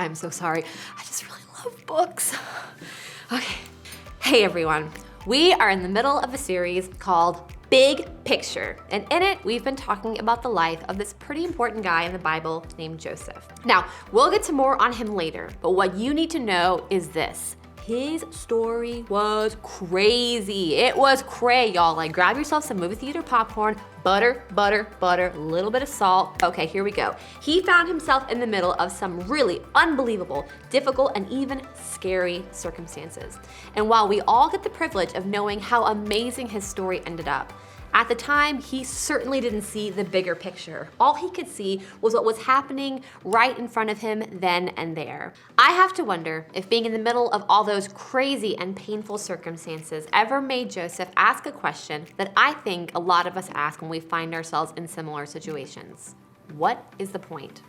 I'm so sorry. I just really love books. Okay. Hey everyone. We are in the middle of a series called Big Picture, and in it, we've been talking about the life of this pretty important guy in the Bible named Joseph. Now, we'll get to more on him later, but what you need to know is this. His story was crazy. It was cray, y'all. Like, grab yourself some movie theater popcorn, butter, a little bit of salt. Okay, here we go. He found himself in the middle of some really unbelievable, difficult, and even scary circumstances. And while we all get the privilege of knowing how amazing his story ended up, at the time, he certainly didn't see the bigger picture. All he could see was what was happening right in front of him then and there. I have to wonder if being in the middle of all those crazy and painful circumstances ever made Joseph ask a question that I think a lot of us ask when we find ourselves in similar situations. What is the point?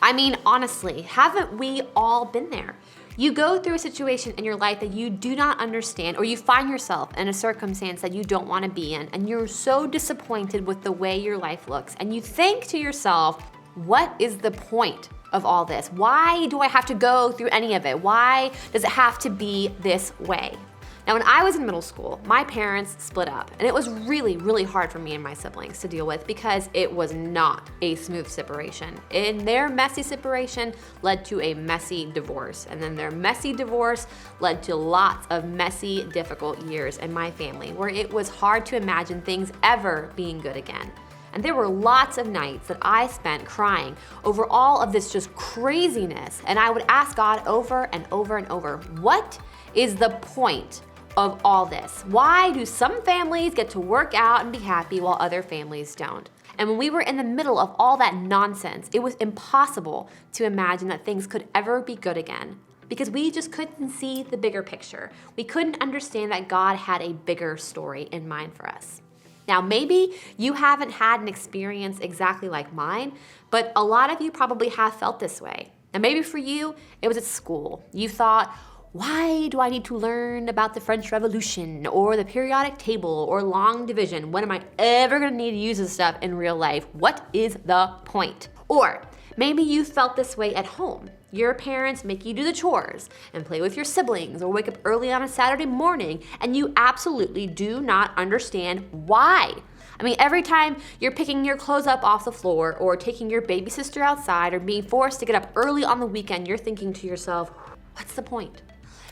I mean, honestly, haven't we all been there? You go through a situation in your life that you do not understand, or you find yourself in a circumstance that you don't want to be in, and you're so disappointed with the way your life looks, and you think to yourself, what is the point of all this? Why do I have to go through any of it? Why does it have to be this way? Now, when I was in middle school, my parents split up, and it was really, really hard for me and my siblings to deal with because it was not a smooth separation. And their messy separation led to a messy divorce, and then their messy divorce led to lots of messy, difficult years in my family where it was hard to imagine things ever being good again. And there were lots of nights that I spent crying over all of this just craziness, and I would ask God over and over and over, what is the point of all this? Why do some families get to work out and be happy while other families don't? And when we were in the middle of all that nonsense, it was impossible to imagine that things could ever be good again because we just couldn't see the bigger picture. We couldn't understand that God had a bigger story in mind for us. Now, maybe you haven't had an experience exactly like mine, but a lot of you probably have felt this way. And maybe for you, it was at school. You thought, why do I need to learn about the French Revolution or the periodic table or long division? When am I ever going to need to use this stuff in real life? What is the point? Or maybe you felt this way at home. Your parents make you do the chores and play with your siblings or wake up early on a Saturday morning, and you absolutely do not understand why. I mean, every time you're picking your clothes up off the floor or taking your baby sister outside or being forced to get up early on the weekend, you're thinking to yourself, what's the point?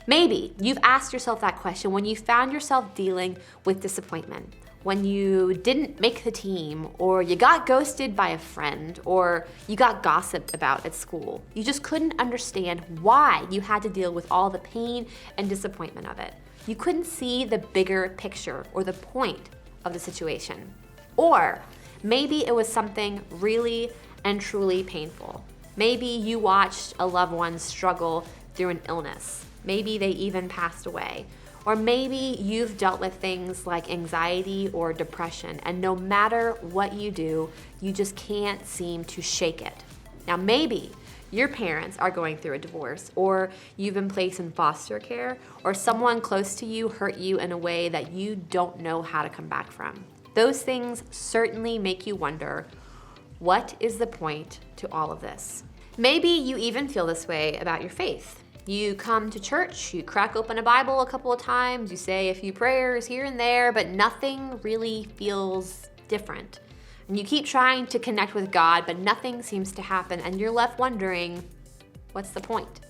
Maybe you've asked yourself that question when you found yourself dealing with disappointment, when you didn't make the team, or you got ghosted by a friend, or you got gossiped about at school. You just couldn't understand why you had to deal with all the pain and disappointment of it. You couldn't see the bigger picture or the point of the situation. Or maybe it was something really and truly painful. Maybe you watched a loved one struggle through an illness. Maybe they even passed away. Or maybe you've dealt with things like anxiety or depression, and no matter what you do, you just can't seem to shake it. Now, maybe your parents are going through a divorce, or you've been placed in foster care, or someone close to you hurt you in a way that you don't know how to come back from. Those things certainly make you wonder, what is the point to all of this? Maybe you even feel this way about your faith. You come to church, you crack open a Bible a couple of times, you say a few prayers here and there, but nothing really feels different. And you keep trying to connect with God, but nothing seems to happen, and you're left wondering, what's the point?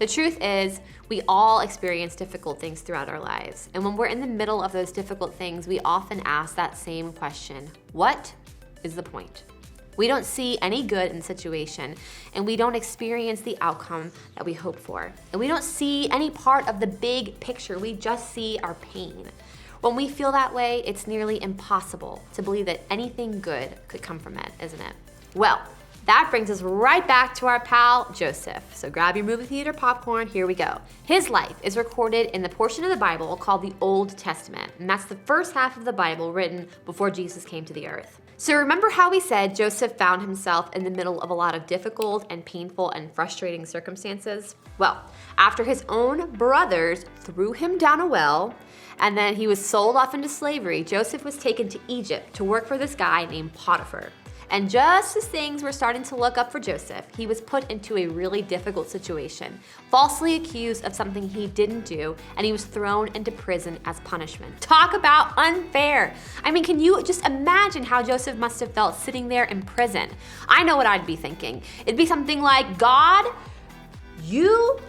The truth is, we all experience difficult things throughout our lives. And when we're in the middle of those difficult things, we often ask that same question, what is the point? We don't see any good in the situation, and we don't experience the outcome that we hope for. And we don't see any part of the big picture, we just see our pain. When we feel that way, it's nearly impossible to believe that anything good could come from it, isn't it? Well, that brings us right back to our pal, Joseph. So grab your movie theater popcorn, here we go. His life is recorded in the portion of the Bible called the Old Testament, and that's the first half of the Bible written before Jesus came to the earth. So remember how we said Joseph found himself in the middle of a lot of difficult and painful and frustrating circumstances? Well, after his own brothers threw him down a well, and then he was sold off into slavery, Joseph was taken to Egypt to work for this guy named Potiphar. And just as things were starting to look up for Joseph, he was put into a really difficult situation, falsely accused of something he didn't do, and he was thrown into prison as punishment. Talk about unfair. I mean, can you just imagine how Joseph must have felt sitting there in prison? I know what I'd be thinking. It'd be something like, God, you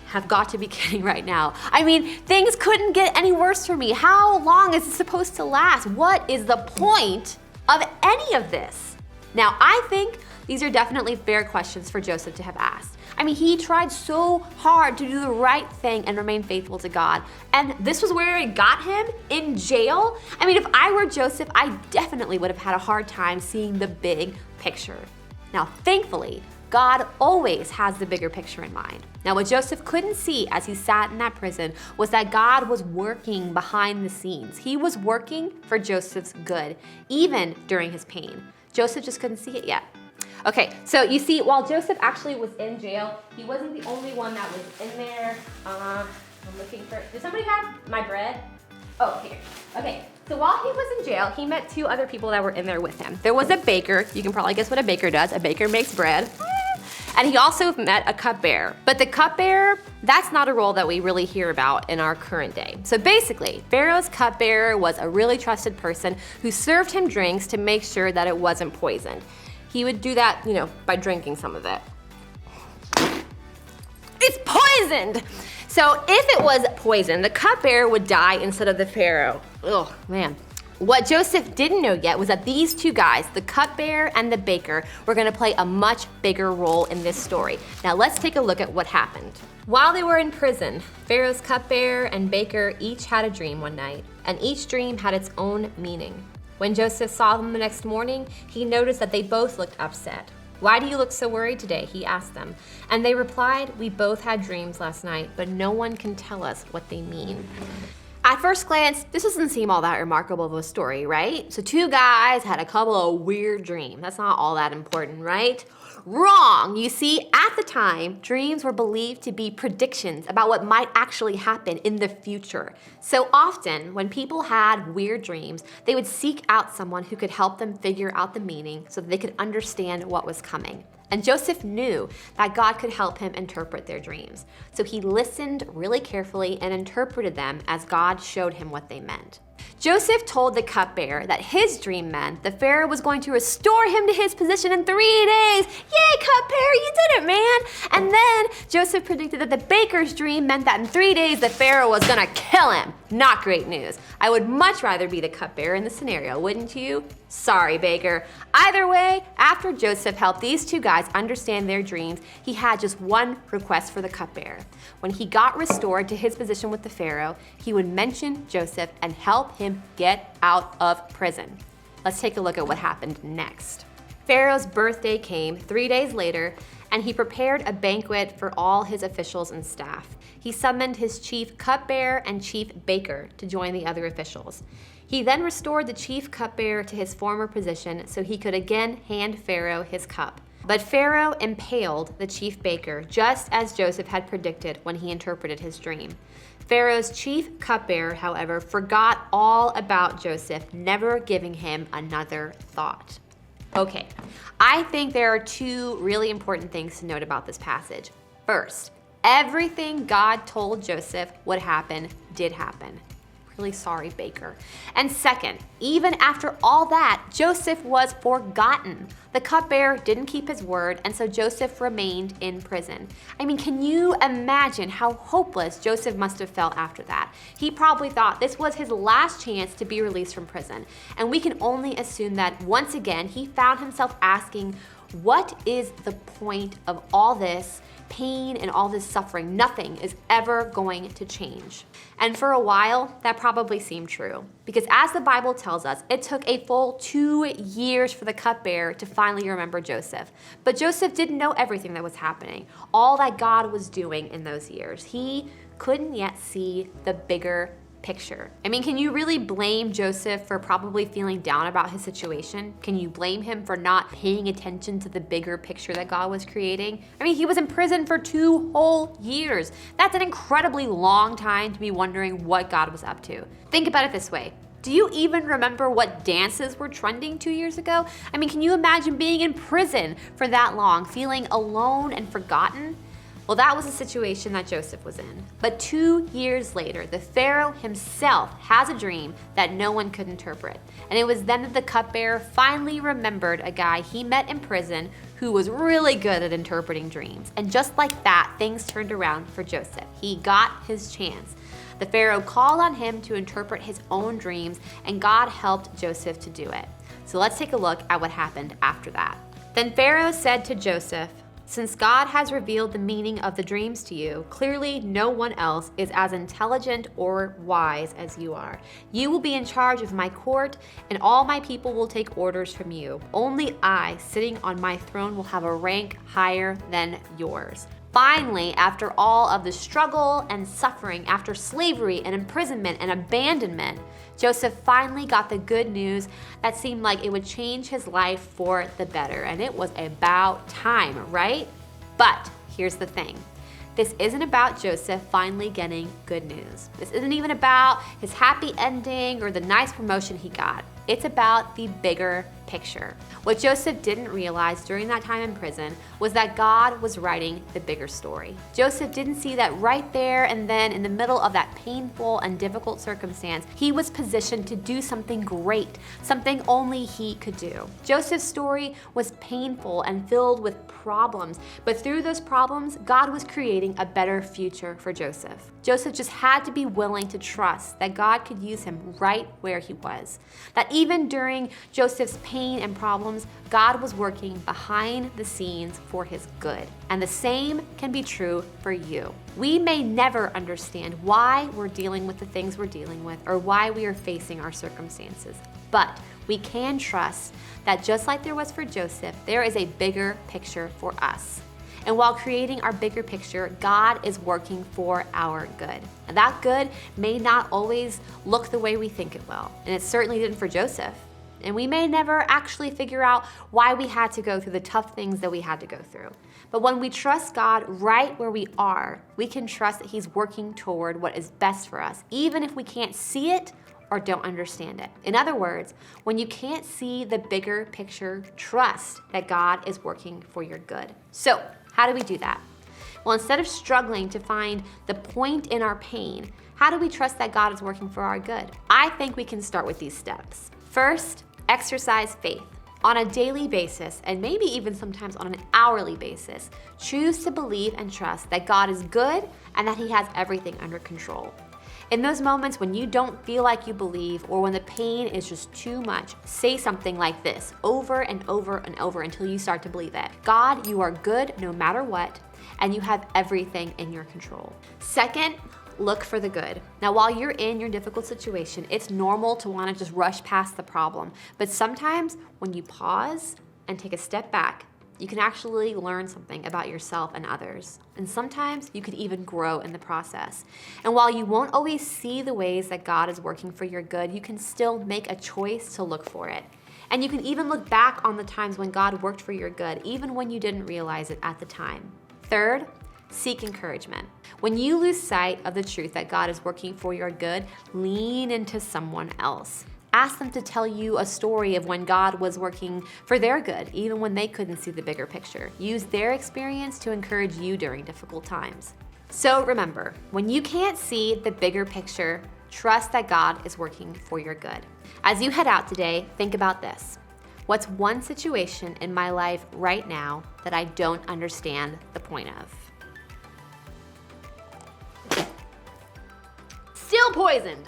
have got to be kidding right now. I mean, things couldn't get any worse for me. How long is it supposed to last? What is the point of any of this? Now, I think these are definitely fair questions for Joseph to have asked. I mean, he tried so hard to do the right thing and remain faithful to God. And this was where it got him, in jail? I mean, if I were Joseph, I definitely would have had a hard time seeing the big picture. Now, thankfully, God always has the bigger picture in mind. Now, what Joseph couldn't see as he sat in that prison was that God was working behind the scenes. He was working for Joseph's good, even during his pain. Joseph just couldn't see it yet. Okay, so you see, while Joseph actually was in jail, he wasn't the only one that was in there. I'm looking for, did somebody have my bread? Oh, here. Okay, so while he was in jail, he met two other people that were in there with him. There was a baker. You can probably guess what a baker does. A baker makes bread. And he also met a cupbearer. But the cupbearer, that's not a role that we really hear about in our current day. So basically, Pharaoh's cupbearer was a really trusted person who served him drinks to make sure that it wasn't poisoned. He would do that, by drinking some of it. It's poisoned! So if it was poisoned, the cupbearer would die instead of the Pharaoh. Oh, man. What Joseph didn't know yet was that these two guys, the cupbearer and the baker, were gonna play a much bigger role in this story. Now let's take a look at what happened. While they were in prison, Pharaoh's cupbearer and baker each had a dream one night, and each dream had its own meaning. When Joseph saw them the next morning, he noticed that they both looked upset. "Why do you look so worried today?" he asked them. And they replied, "We both had dreams last night, but no one can tell us what they mean." At first glance, this doesn't seem all that remarkable of a story, right? So two guys had a couple of weird dreams. That's not all that important, right? Wrong! You see, at the time, dreams were believed to be predictions about what might actually happen in the future. So often, when people had weird dreams, they would seek out someone who could help them figure out the meaning so that they could understand what was coming. And Joseph knew that God could help him interpret their dreams. So he listened really carefully and interpreted them as God showed him what they meant. Joseph told the cupbearer that his dream meant the Pharaoh was going to restore him to his position in 3 days. Yay, cupbearer, you did it, man! And then Joseph predicted that the baker's dream meant that in 3 days the Pharaoh was gonna kill him. Not great news. I would much rather be the cupbearer in the scenario, wouldn't you? Sorry, baker. Either way, after Joseph helped these two guys understand their dreams, he had just one request for the cupbearer. When he got restored to his position with the Pharaoh, he would mention Joseph and help him get out of prison. Let's take a look at what happened next. Pharaoh's birthday came 3 days later, and he prepared a banquet for all his officials and staff. He summoned his chief cupbearer and chief baker to join the other officials. He then restored the chief cupbearer to his former position so he could again hand Pharaoh his cup. But Pharaoh impaled the chief baker just as Joseph had predicted when he interpreted his dream. Pharaoh's chief cupbearer, however, forgot all about Joseph, never giving him another thought. Okay, I think there are two really important things to note about this passage. First, everything God told Joseph would happen did happen. Really sorry, baker. And second, even after all that, Joseph was forgotten. The cupbearer didn't keep his word, and so Joseph remained in prison. I mean, can you imagine how hopeless Joseph must have felt after that? He probably thought this was his last chance to be released from prison. And we can only assume that once again, he found himself asking, what is the point of all this pain and all this suffering? Nothing is ever going to change. And for a while, that probably seemed true. Because as the Bible tells us, it took a full 2 years for the cupbearer to finally remember Joseph. But Joseph didn't know everything that was happening, all that God was doing in those years. He couldn't yet see the bigger picture. I mean, can you really blame Joseph for probably feeling down about his situation? Can you blame him for not paying attention to the bigger picture that God was creating? I mean, he was in prison for 2 whole years. That's an incredibly long time to be wondering what God was up to. Think about it this way. Do you even remember what dances were trending 2 years ago? I mean, can you imagine being in prison for that long, feeling alone and forgotten? Well, that was the situation that Joseph was in. But 2 years later, the Pharaoh himself has a dream that no one could interpret. And it was then that the cupbearer finally remembered a guy he met in prison who was really good at interpreting dreams. And just like that, things turned around for Joseph. He got his chance. The Pharaoh called on him to interpret his own dreams, and God helped Joseph to do it. So let's take a look at what happened after that. Then Pharaoh said to Joseph, "Since God has revealed the meaning of the dreams to you, clearly no one else is as intelligent or wise as you are. You will be in charge of my court, and all my people will take orders from you. Only I, sitting on my throne, will have a rank higher than yours." Finally, after all of the struggle and suffering, after slavery and imprisonment and abandonment, Joseph finally got the good news that seemed like it would change his life for the better. And it was about time, right? But here's the thing. This isn't about Joseph finally getting good news. This isn't even about his happy ending or the nice promotion he got. It's about the bigger picture. What Joseph didn't realize during that time in prison was that God was writing the bigger story. Joseph didn't see that right there and then in the middle of that painful and difficult circumstance, he was positioned to do something great, something only he could do. Joseph's story was painful and filled with problems, but through those problems, God was creating a better future for Joseph. Joseph just had to be willing to trust that God could use him right where he was. That even during Joseph's pain and problems, God was working behind the scenes for his good. And the same can be true for you. We may never understand why we're dealing with the things we're dealing with or why we are facing our circumstances, but we can trust that just like there was for Joseph, there is a bigger picture for us. And while creating our bigger picture, God is working for our good. And that good may not always look the way we think it will. And it certainly didn't for Joseph. And we may never actually figure out why we had to go through the tough things that we had to go through. But when we trust God right where we are, we can trust that He's working toward what is best for us, even if we can't see it or don't understand it. In other words, when you can't see the bigger picture, trust that God is working for your good. So, how do we do that? Well, instead of struggling to find the point in our pain, how do we trust that God is working for our good? I think we can start with these steps. First, exercise faith. On a daily basis, and maybe even sometimes on an hourly basis, choose to believe and trust that God is good and that He has everything under control. In those moments when you don't feel like you believe or when the pain is just too much, say something like this over and over and over until you start to believe it. God, you are good no matter what, and you have everything in your control. Second, look for the good. Now, while you're in your difficult situation, it's normal to want to just rush past the problem. But sometimes when you pause and take a step back, you can actually learn something about yourself and others. And sometimes you could even grow in the process. And while you won't always see the ways that God is working for your good, you can still make a choice to look for it. And you can even look back on the times when God worked for your good, even when you didn't realize it at the time. Third, seek encouragement. When you lose sight of the truth that God is working for your good, lean into someone else. Ask them to tell you a story of when God was working for their good, even when they couldn't see the bigger picture. Use their experience to encourage you during difficult times. So remember, when you can't see the bigger picture, trust that God is working for your good. As you head out today, think about this. What's one situation in my life right now that I don't understand the point of? Still poisoned.